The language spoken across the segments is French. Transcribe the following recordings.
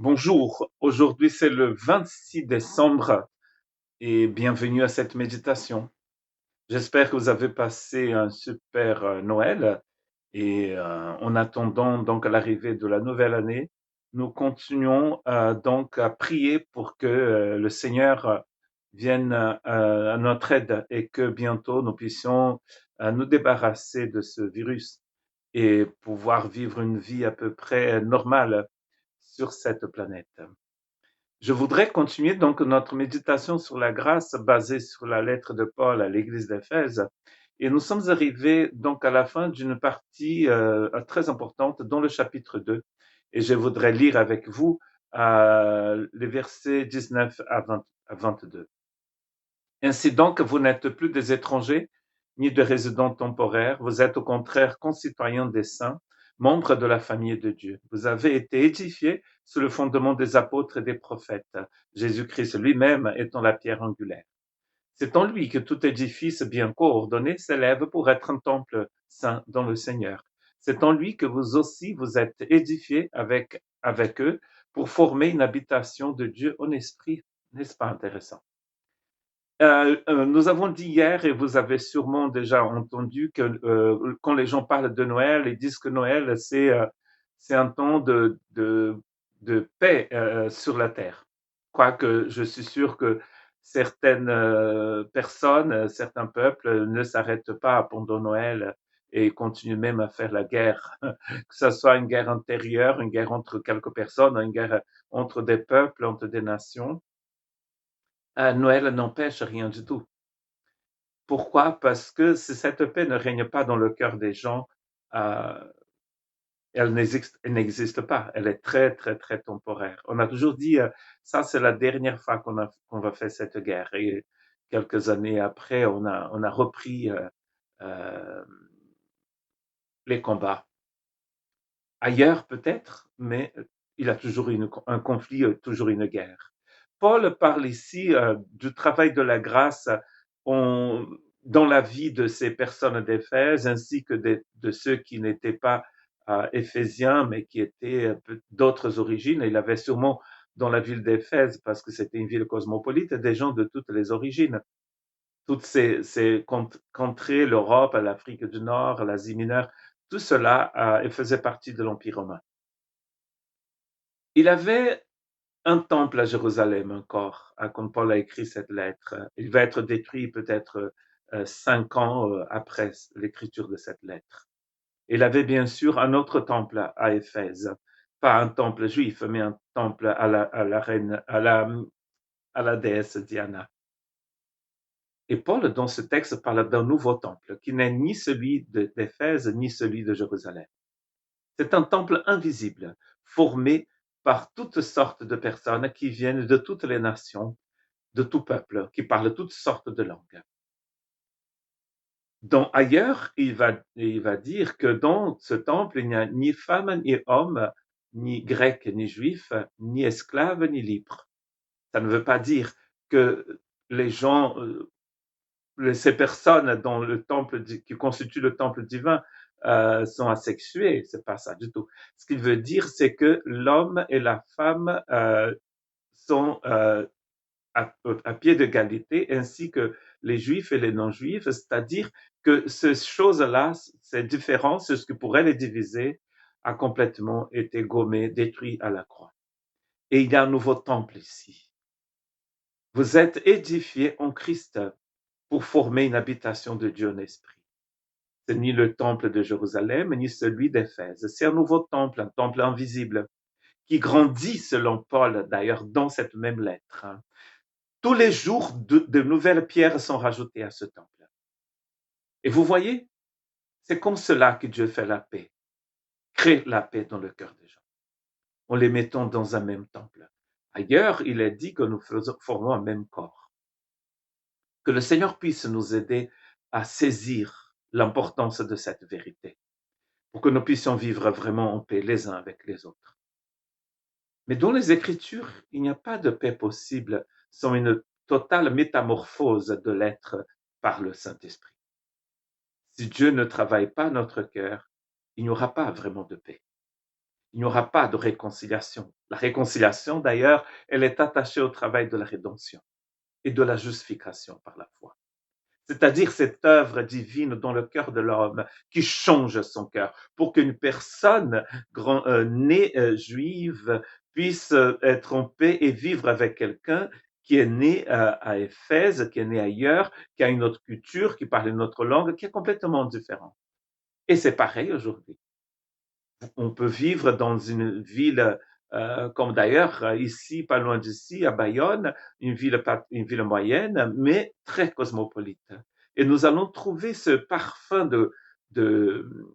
Bonjour, aujourd'hui c'est le 26 décembre et bienvenue à cette méditation. J'espère que vous avez passé un super Noël et en attendant donc l'arrivée de la nouvelle année, nous continuons donc à prier pour que le Seigneur vienne à notre aide et que bientôt nous puissions nous débarrasser de ce virus et pouvoir vivre une vie à peu près normale sur cette planète. Je voudrais continuer donc notre méditation sur la grâce basée sur la lettre de Paul à l'église d'Éphèse. Et nous sommes arrivés donc à la fin d'une partie très importante dans le chapitre 2. Et je voudrais lire avec vous les versets 19 à 22. Ainsi donc, vous n'êtes plus des étrangers, ni des résidents temporaires, vous êtes au contraire concitoyens des saints, membres de la famille de Dieu. Vous avez été édifiés sur le fondement des apôtres et des prophètes, Jésus-Christ lui-même étant la pierre angulaire. C'est en lui que tout édifice bien coordonné s'élève pour être un temple saint dans le Seigneur. C'est en lui que vous aussi vous êtes édifiés avec eux pour former une habitation de Dieu en esprit. N'est-ce pas intéressant? Nous avons dit hier, et vous avez sûrement déjà entendu, que quand les gens parlent de Noël, ils disent que Noël, c'est un temps de paix sur la terre. Quoique je suis sûr que certaines personnes, certains peuples ne s'arrêtent pas pendant Noël et continuent même à faire la guerre, que ce soit une guerre intérieure, une guerre entre quelques personnes, une guerre entre des peuples, entre des nations. Noël n'empêche rien du tout. Pourquoi? Parce que si cette paix ne règne pas dans le cœur des gens, euh, elle n'existe pas. Elle est très, très, très temporaire. On a toujours dit, ça c'est la dernière fois qu'on va faire cette guerre. Et quelques années après, on a repris euh, les combats. Ailleurs peut-être, mais il y a toujours un conflit, toujours une guerre. Paul parle ici du travail de la grâce on, dans la vie de ces personnes d'Éphèse, ainsi que de ceux qui n'étaient pas éphésiens, mais qui étaient d'autres origines. Il avait sûrement dans la ville d'Éphèse, parce que c'était une ville cosmopolite, des gens de toutes les origines. Toutes ces contrées, l'Europe, l'Afrique du Nord, l'Asie mineure, tout cela faisait partie de l'Empire romain. Il avait un temple à Jérusalem encore, quand Paul a écrit cette lettre. Il va être détruit peut-être 5 ans après l'écriture de cette lettre. Il avait bien sûr un autre temple à Éphèse, pas un temple juif, mais un temple à la reine, à la déesse Diana. Et Paul, dans ce texte, parle d'un nouveau temple qui n'est ni celui d'Éphèse, ni celui de Jérusalem. C'est un temple invisible, formé par toutes sortes de personnes qui viennent de toutes les nations, de tout peuple, qui parlent toutes sortes de langues. Donc, ailleurs, il va dire que dans ce temple, il n'y a ni femme ni homme, ni grec ni juif, ni esclave ni libre. Ça ne veut pas dire que les gens, ces personnes dans le temple qui constituent le temple divin sont asexués. C'est pas ça du tout. Ce qu'il veut dire, c'est que l'homme et la femme sont à pied d'égalité, ainsi que les juifs et les non-juifs, c'est-à-dire que ces choses-là, ces différences, ce qui pourrait les diviser, a complètement été gommé, détruit à la croix. Et il y a un nouveau temple ici. Vous êtes édifiés en Christ pour former une habitation de Dieu en esprit. C'est ni le temple de Jérusalem, ni celui d'Éphèse. C'est un nouveau temple, un temple invisible, qui grandit, selon Paul, d'ailleurs, dans cette même lettre. Tous les jours, de nouvelles pierres sont rajoutées à ce temple. Et vous voyez, c'est comme cela que Dieu fait la paix, crée la paix dans le cœur des gens, en les mettant dans un même temple. Ailleurs, il est dit que nous formons un même corps. Que le Seigneur puisse nous aider à saisir l'importance de cette vérité, pour que nous puissions vivre vraiment en paix les uns avec les autres. Mais dans les Écritures, il n'y a pas de paix possible sans une totale métamorphose de l'être par le Saint-Esprit. Si Dieu ne travaille pas notre cœur, il n'y aura pas vraiment de paix. il n'y aura pas de réconciliation. La réconciliation, d'ailleurs, elle est attachée au travail de la rédemption et de la justification par la foi. C'est-à-dire cette œuvre divine dans le cœur de l'homme qui change son cœur pour qu'une personne née juive puisse être en paix et vivre avec quelqu'un qui est né à Éphèse, qui est né ailleurs, qui a une autre culture, qui parle une autre langue, qui est complètement différente. Et c'est pareil aujourd'hui. On peut vivre dans une ville comme d'ailleurs ici, pas loin d'ici, à Bayonne, une ville moyenne, mais très cosmopolite. Et nous allons trouver ce parfum de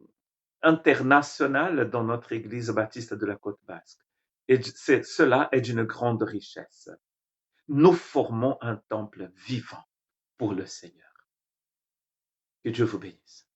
international dans notre Église baptiste de la Côte Basque. Et cela est d'une grande richesse. Nous formons un temple vivant pour le Seigneur. Que Dieu vous bénisse.